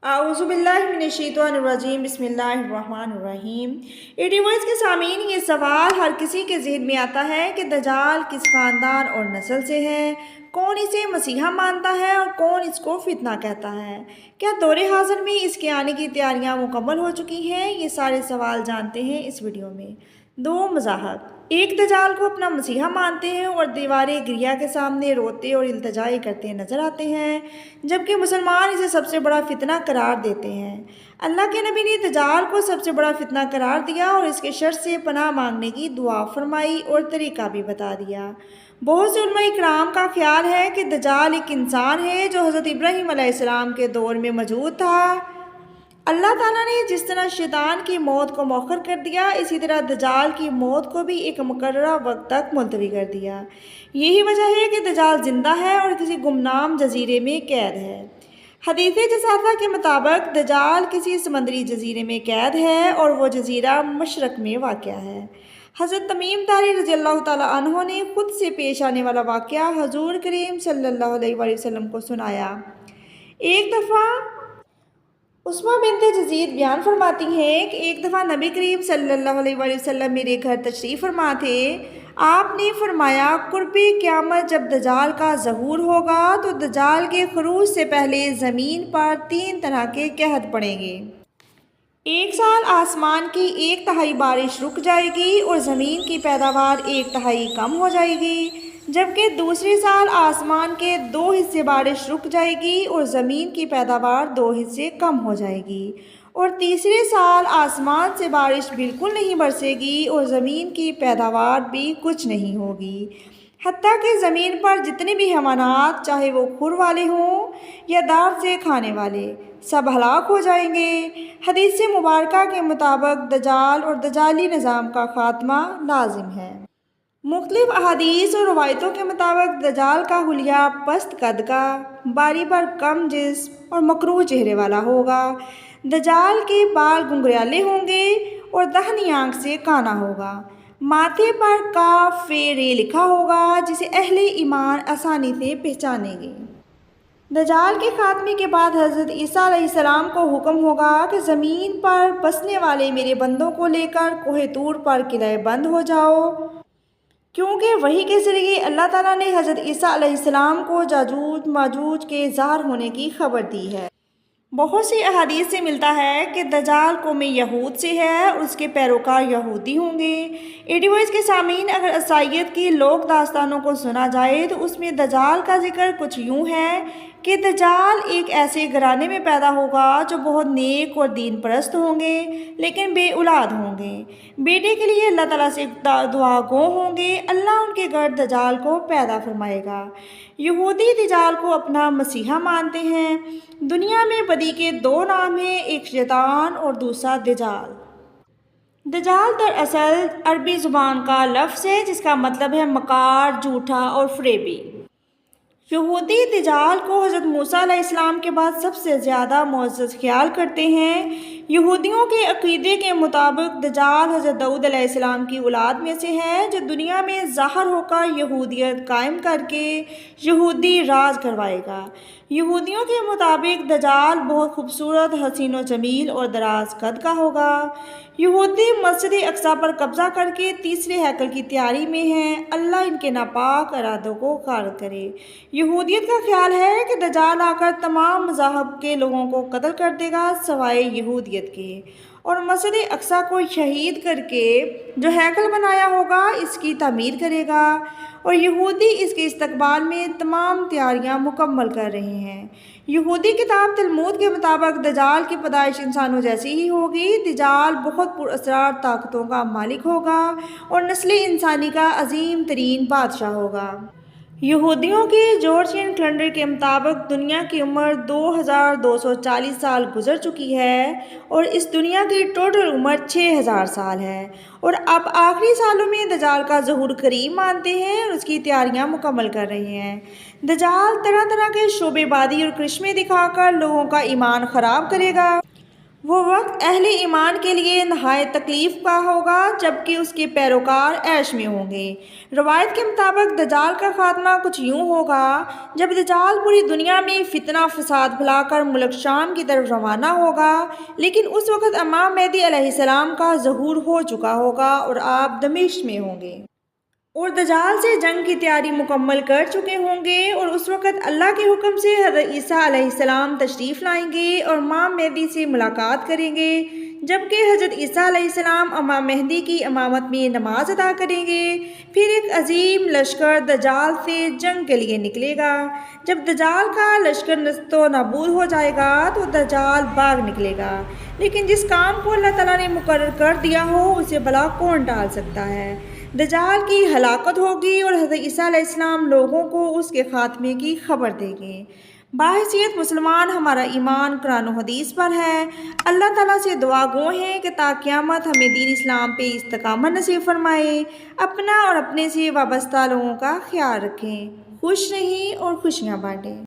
اعوذ باللہ من الشیطان الرجیم بسم اللہ الرحمن الرحیم۔ ایٹی وائس کے سامعین، یہ سوال ہر کسی کے ذہن میں آتا ہے کہ دجال کس خاندان اور نسل سے ہے، کون اسے مسیحا مانتا ہے اور کون اس کو فتنہ کہتا ہے، کیا دور حاضر میں اس کے آنے کی تیاریاں مکمل ہو چکی ہیں؟ یہ سارے سوال جانتے ہیں اس ویڈیو میں۔ دو مذاہب ایک دجال کو اپنا مسیحا مانتے ہیں اور دیوار گریہ کے سامنے روتے اور التجائے کرتے نظر آتے ہیں، جبکہ مسلمان اسے سب سے بڑا فتنہ قرار دیتے ہیں۔ اللہ کے نبی نے دجال کو سب سے بڑا فتنہ قرار دیا اور اس کے شر سے پناہ مانگنے کی دعا فرمائی اور طریقہ بھی بتا دیا۔ بہت سے علماء کرام کا خیال ہے کہ دجال ایک انسان ہے جو حضرت ابراہیم علیہ السلام کے دور میں موجود تھا۔ اللہ تعالیٰ نے جس طرح شیطان کی موت کو مؤخر کر دیا، اسی طرح دجال کی موت کو بھی ایک مقررہ وقت تک ملتوی کر دیا۔ یہی وجہ ہے کہ دجال زندہ ہے اور کسی گمنام جزیرے میں قید ہے۔ حدیث جساسہ کے مطابق دجال کسی سمندری جزیرے میں قید ہے اور وہ جزیرہ مشرق میں واقع ہے۔ حضرت تمیم داری رضی اللہ تعالیٰ عنہ نے خود سے پیش آنے والا واقعہ حضور کریم صلی اللہ علیہ وآلہ وسلم کو سنایا۔ ایک دفعہ عثمہ بنت جزید بیان فرماتی ہیں کہ ایک دفعہ نبی کریم صلی اللہ علیہ وآلہ وسلم میرے گھر تشریف فرما تھے۔ آپ نے فرمایا، قرب قیامت جب دجال کا ظہور ہوگا تو دجال کے خروج سے پہلے زمین پر 3 طرح کے قحط پڑیں گے۔ ایک سال آسمان کی 1/3 بارش رک جائے گی اور زمین کی پیداوار 1/3 کم ہو جائے گی، جبکہ دوسرے سال آسمان کے 2 حصے بارش رک جائے گی اور زمین کی پیداوار 2 حصے کم ہو جائے گی، اور تیسرے سال آسمان سے بارش بالکل نہیں برسے گی اور زمین کی پیداوار بھی کچھ نہیں ہوگی، حتیٰ کہ زمین پر جتنے بھی حیوانات، چاہے وہ کھر والے ہوں یا دار سے کھانے والے، سب ہلاک ہو جائیں گے۔ حدیث مبارکہ کے مطابق دجال اور دجالی نظام کا خاتمہ لازم ہے۔ مختلف احادیث اور روایتوں کے مطابق دجال کا حلیہ پست قد کا، باری پر کم جسم اور مکروہ چہرے والا ہوگا۔ دجال کے بال گنگریالے ہوں گے اور داہنی آنکھ سے کانا ہوگا۔ ماتھے پر کاف رے لکھا ہوگا جسے اہل ایمان آسانی سے پہچانیں گے۔ دجال کے خاتمے کے بعد حضرت عیسیٰ علیہ السلام کو حکم ہوگا کہ زمین پر بسنے والے میرے بندوں کو لے کر کوہ طور پر قلعہ بند ہو جاؤ، کیونکہ وحی کے ذریعے اللہ تعالیٰ نے حضرت عیسیٰ علیہ السلام کو یاجوج ماجوج کے ظاہر ہونے کی خبر دی ہے۔ بہت سی احادیث سے ملتا ہے کہ دجال قوم یہود سے ہے اور اس کے پیروکار یہودی ہوں گے۔ ایٹی وائس کے سامعین، اگر عیسائیت کی لوک داستانوں کو سنا جائے تو اس میں دجال کا ذکر کچھ یوں ہے کہ دجال ایک ایسے گھرانے میں پیدا ہوگا جو بہت نیک اور دین پرست ہوں گے لیکن بے اولاد ہوں گے۔ بیٹے کے لیے اللہ تعالیٰ سے دعا گو ہوں گے، اللہ ان کے گھر دجال کو پیدا فرمائے گا۔ یہودی دجال کو اپنا مسیحا مانتے ہیں۔ دنیا میں بدی کے 2 نام ہیں، ایک شیطان اور دوسرا دجال۔ دجال دراصل عربی زبان کا لفظ ہے جس کا مطلب ہے مکار، جھوٹا اور فریبی۔ یہودی دجال کو حضرت موسیٰ علیہ السلام کے بعد سب سے زیادہ معزز خیال کرتے ہیں۔ یہودیوں کے عقیدے کے مطابق دجال حضرت داؤد علیہ السلام کی اولاد میں سے ہے جو دنیا میں ظاہر ہو کر یہودیت قائم کر کے یہودی راج کروائے گا۔ یہودیوں کے مطابق دجال بہت خوبصورت، حسین و جمیل اور دراز قد کا ہوگا۔ یہودی مسجد اقصی پر قبضہ کر کے تیسرے ہیکل کی تیاری میں ہیں۔ اللہ ان کے ناپاک ارادوں کو غارت کرے۔ یہودیت کا خیال ہے کہ دجال آ کر تمام مذاہب کے لوگوں کو قتل کر دے گا سوائے یہودیت کے، اور مسجد اقصی کو شہید کر کے جو ہیکل بنایا ہوگا اس کی تعمیر کرے گا، اور یہودی اس کے استقبال میں تمام تیاریاں مکمل کر رہے ہیں۔ یہودی کتاب تلمود کے مطابق دجال کی پیدائش انسانوں جیسی ہی ہوگی۔ دجال بہت پر اسرار طاقتوں کا مالک ہوگا اور نسل انسانی کا عظیم ترین بادشاہ ہوگا۔ یہودیوں کے جورجین کیلنڈر کے مطابق دنیا کی عمر 2240 سال گزر چکی ہے اور اس دنیا کی ٹوٹل عمر 6000 سال ہے، اور اب آخری سالوں میں دجال کا ظہور قریب مانتے ہیں اور اس کی تیاریاں مکمل کر رہے ہیں۔ دجال طرح طرح کے شعبے بازی اور کرشمے دکھا کر لوگوں کا ایمان خراب کرے گا۔ وہ وقت اہل ایمان کے لیے نہایت تکلیف کا ہوگا جبکہ اس کے پیروکار عیش میں ہوں گے۔ روایت کے مطابق دجال کا خاتمہ کچھ یوں ہوگا: جب دجال پوری دنیا میں فتنہ فساد پھیلا کر ملک شام کی طرف روانہ ہوگا، لیکن اس وقت امام مہدی علیہ السلام کا ظہور ہو چکا ہوگا اور آپ دمشق میں ہوں گے اور دجال سے جنگ کی تیاری مکمل کر چکے ہوں گے، اور اس وقت اللہ کے حکم سے حضرت عیسیٰ علیہ السلام تشریف لائیں گے اور امام مہدی سے ملاقات کریں گے، جبکہ حضرت عیسیٰ علیہ السلام امام مہدی کی امامت میں نماز ادا کریں گے۔ پھر ایک عظیم لشکر دجال سے جنگ کے لیے نکلے گا۔ جب دجال کا لشکر نیست و نابود ہو جائے گا تو دجال بھاگ نکلے گا، لیکن جس کام کو اللہ تعالیٰ نے مقرر کر دیا ہو اسے بھلا کون ٹال سکتا ہے؟ دجال کی ہلاکت ہوگی اور حضرت عیسیٰ علیہ السلام لوگوں کو اس کے خاتمے کی خبر دیں گے۔ بحیثیت مسلمان ہمارا ایمان قرآن و حدیث پر ہے۔ اللہ تعالیٰ سے دعا گو ہیں کہ تا قیامت ہمیں دین اسلام پہ استقامت نصیب فرمائے۔ اپنا اور اپنے سے وابستہ لوگوں کا خیال رکھیں، خوش رہیں اور خوشیاں بانٹیں۔